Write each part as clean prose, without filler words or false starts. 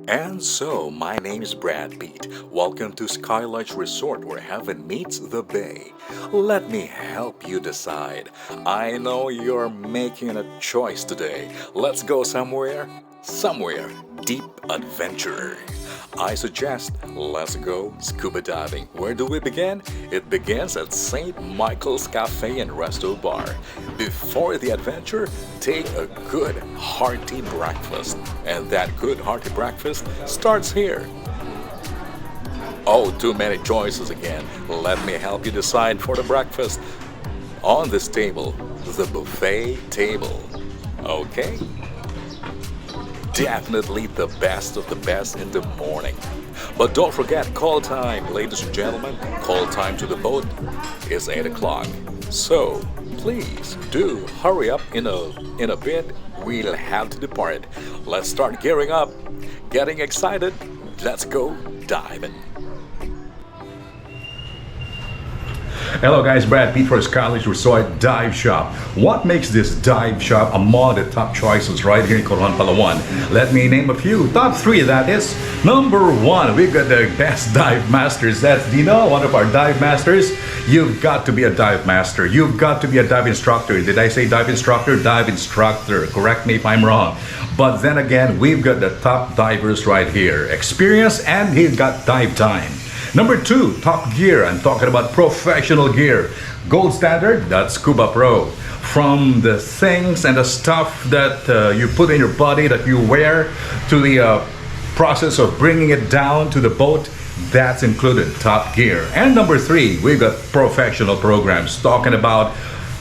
And so, my name is Brad Pitt. Welcome to Skylodge Resort where heaven meets the bay. Let me help you decide. I know you're making a choice today. Let's go somewhere deep adventure. I suggest let's go scuba diving. Where do we begin? It begins at St. Michael's Cafe and Resto Bar. Before the adventure, take a good hearty breakfast. And that good hearty breakfast starts here. Oh, too many choices again. Let me help you decide for the breakfast. On this table, the buffet table. Okay? Definitely the best of the best in the morning. But don't forget call time, ladies and gentlemen. Call time to the boat is 8 o'clock. So please do hurry up in a bit. We'll have to depart. Let's start gearing up, getting excited. Let's go diving. Hello guys, Brad Pitt for Skylodge Resort Dive Shop. What makes this dive shop among the top choices right here in Coron Palawan? Let me name a few. Top 3, that is. Number 1, we've got the best dive masters. That's Dino, one of our dive masters. You've got to be a dive master. You've got to be a dive instructor. Did I say dive instructor? Dive instructor. Correct me if I'm wrong. But then again, we've got the top divers right here. Experience, and he's got dive time. Number 2, top gear. I'm talking about professional gear. Gold standard, that's Scuba Pro. From the things and the stuff that you put in your body that you wear to the process of bringing it down to the boat, that's included, top gear. And number 3, we've got professional programs talking about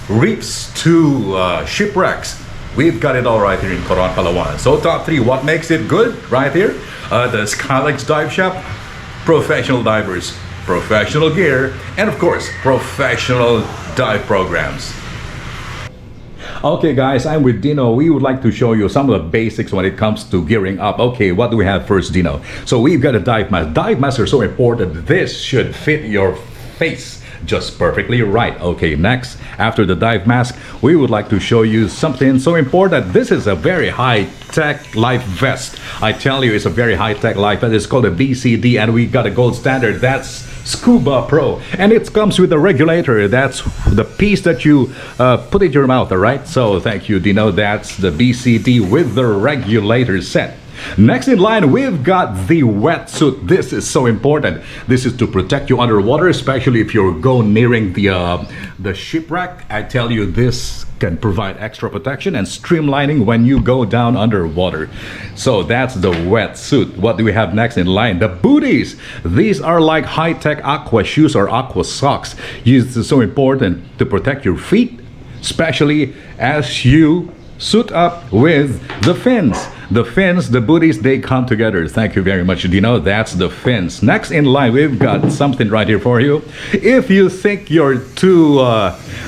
reefs to shipwrecks. We've got it all right here in Coron Palawan. So top 3, what makes it good right here? The Skylodge Dive Shop. Professional divers, professional gear, and of course, professional dive programs. Okay guys, I'm with Dino. We would like to show you some of the basics when it comes to gearing up. Okay, what do we have first, Dino? So we've got a dive mask. Dive masks are so important. This should fit your face just perfectly right. Okay, next, after the dive mask, we would like to show you something so important. This is a very high-tech life vest. I tell you, it's a very high-tech life vest. It's called a BCD, and we got a gold standard. That's Scuba Pro, and it comes with a regulator. That's the piece that you put in your mouth, all right? So thank you, Dino. That's the BCD with the regulator set. Next in line, we've got the wetsuit. This is so important. This is to protect you underwater, especially if you're going nearing the shipwreck. I tell you, this can provide extra protection and streamlining when you go down underwater. So that's the wetsuit. What do we have next in line? The booties. These are like high-tech aqua shoes or aqua socks. This is so important to protect your feet, especially as you suit up with the fins. The fins, the booties, they come together. Thank you very much, Dino. That's the fins. Next in line, we've got something right here for you. If you think you're too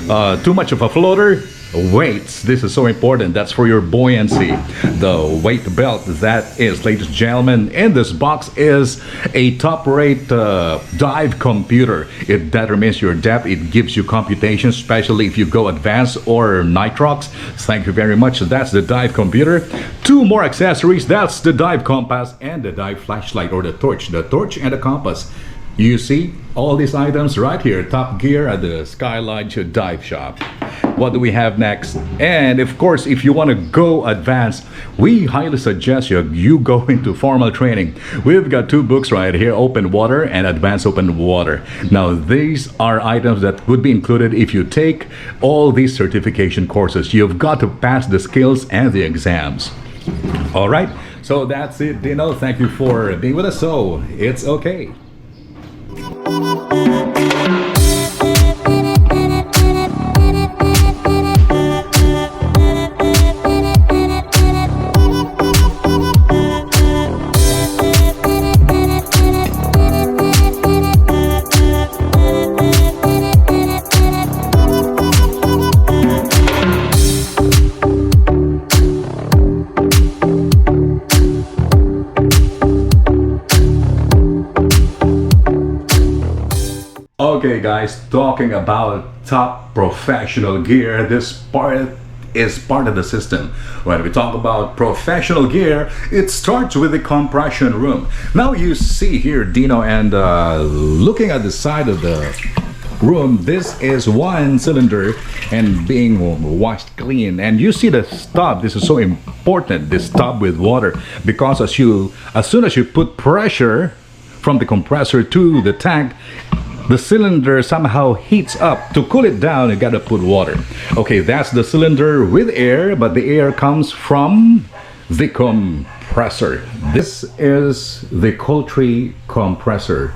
much of a floater, weights. This is so important. That's for your buoyancy. The weight belt, that is, ladies and gentlemen, in this box is a top-rate dive computer. It determines your depth. It gives you computation, especially if you go advanced or nitrox. Thank you very much. That's the dive computer. 2 more accessories. That's the dive compass and the dive flashlight, or the torch. The torch and the compass. You see all these items right here. Top gear at the Skylodge Dive Shop. What do we have next? And of course, if you want to go advanced, we highly suggest you go into formal training. We've got 2 books right here, Open Water and Advanced Open Water. Now, these are items that would be included if you take all these certification courses. You've got to pass the skills and the exams. All right, so that's it, Dino. Thank you for being with us. So it's okay. Okay guys, talking about top professional gear, this part is part of the system. When we talk about professional gear, it starts with the compression room. Now you see here Dino, and looking at the side of the room, this is one cylinder and being washed clean, and you see the stop. This is so important, this stop with water, because as soon as you put pressure from the compressor to the tank, the cylinder somehow heats up. To cool it down, you gotta put water. Okay, that's the cylinder with air, but the air comes from the compressor. This is the Coltree compressor.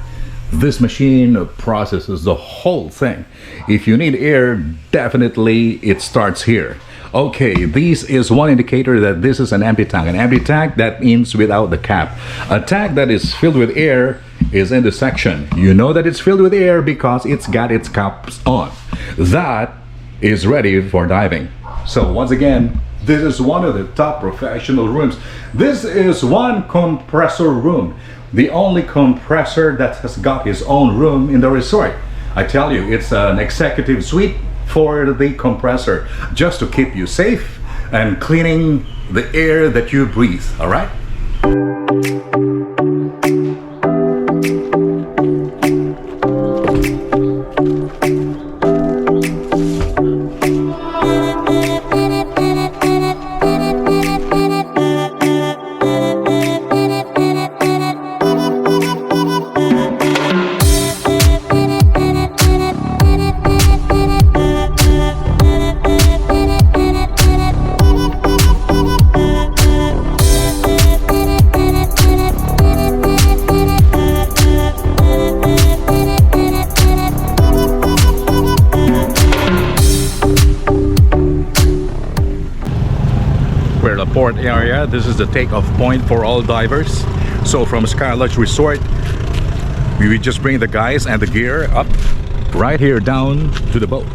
This machine processes the whole thing. If you need air, definitely it starts here. Okay, this is one indicator that this is an empty tank. An empty tank, that means without the cap. A tank that is filled with air is in the section. You know that it's filled with air because it's got its caps on. That is ready for diving. So once again, this is one of the top professional rooms. This is one compressor room. The only compressor that has got his own room in the resort. I tell you, it's an executive suite for the compressor, just to keep you safe and cleaning the air that you breathe, all right? We're in the port area. This is the takeoff point for all divers. So from Skylodge Resort, we just bring the guys and the gear up right here down to the boat.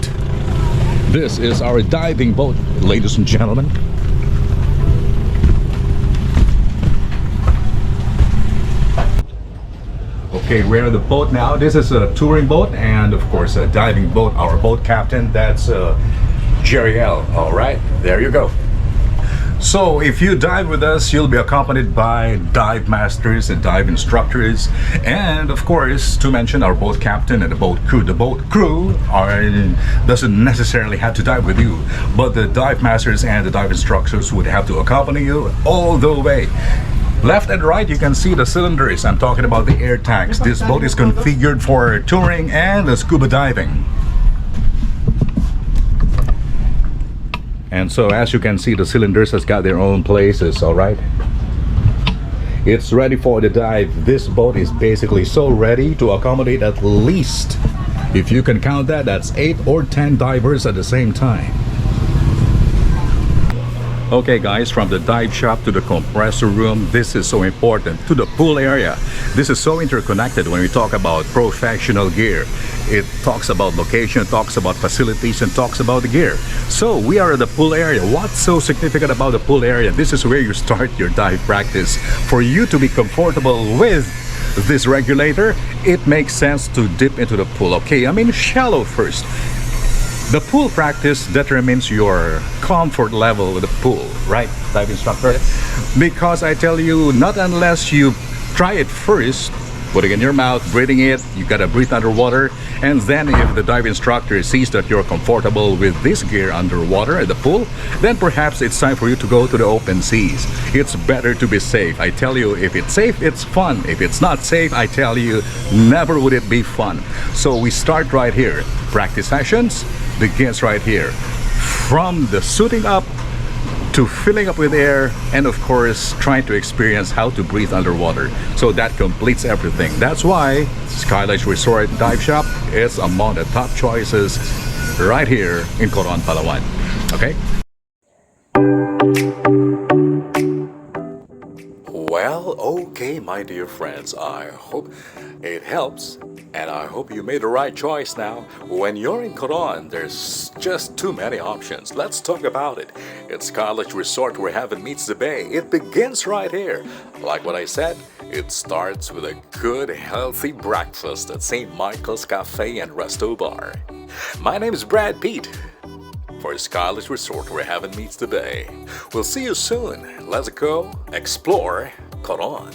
This is our diving boat, ladies and gentlemen. Okay, we're in the boat now. This is a touring boat and of course a diving boat. Our boat captain, that's Jerry L. All right, there you go. So if you dive with us, you'll be accompanied by dive masters and dive instructors, and of course, to mention our boat captain and the boat crew. The boat crew doesn't necessarily have to dive with you, but the dive masters and the dive instructors would have to accompany you all the way. Left and right, you can see the cylinders. I'm talking about the air tanks. This boat is configured for touring and scuba diving. And so as you can see, the cylinders has got their own places, all right? It's ready for the dive. This boat is basically so ready to accommodate at least, if you can count that, that's 8 or 10 divers at the same time. Okay guys, from the dive shop to the compressor room, this is so important. To the pool area, this is so interconnected when we talk about professional gear. It talks about location, talks about facilities, and talks about the gear. So we are at the pool area. What's so significant about the pool area? This is where you start your dive practice. For you to be comfortable with this regulator, it makes sense to dip into the pool. Okay, I mean shallow first. The pool practice determines your comfort level with the pool, right, dive instructor? Yes. Because I tell you, not unless you try it first, putting it in your mouth, breathing it, you gotta breathe underwater, and then if the dive instructor sees that you're comfortable with this gear underwater at the pool, then perhaps it's time for you to go to the open seas. It's better to be safe. I tell you, if it's safe, it's fun. If it's not safe, I tell you, never would it be fun. So we start right here. Practice sessions begins right here. From the suiting up to filling up with air, and of course trying to experience how to breathe underwater. So that completes everything. That's why Skylodge Resort Dive Shop is among the top choices right here in Coron, Palawan. Okay? Well, okay, my dear friends, I hope it helps, and I hope you made the right choice now. When you're in Coron, there's just too many options. Let's talk about it. It's Skylodge Resort where heaven meets the bay. It begins right here. Like what I said, it starts with a good, healthy breakfast at St. Michael's Cafe and Resto Bar. My name is Brad Pete. for Skylodge Resort where heaven meets the bay. We'll see you soon. Let's go explore Coron.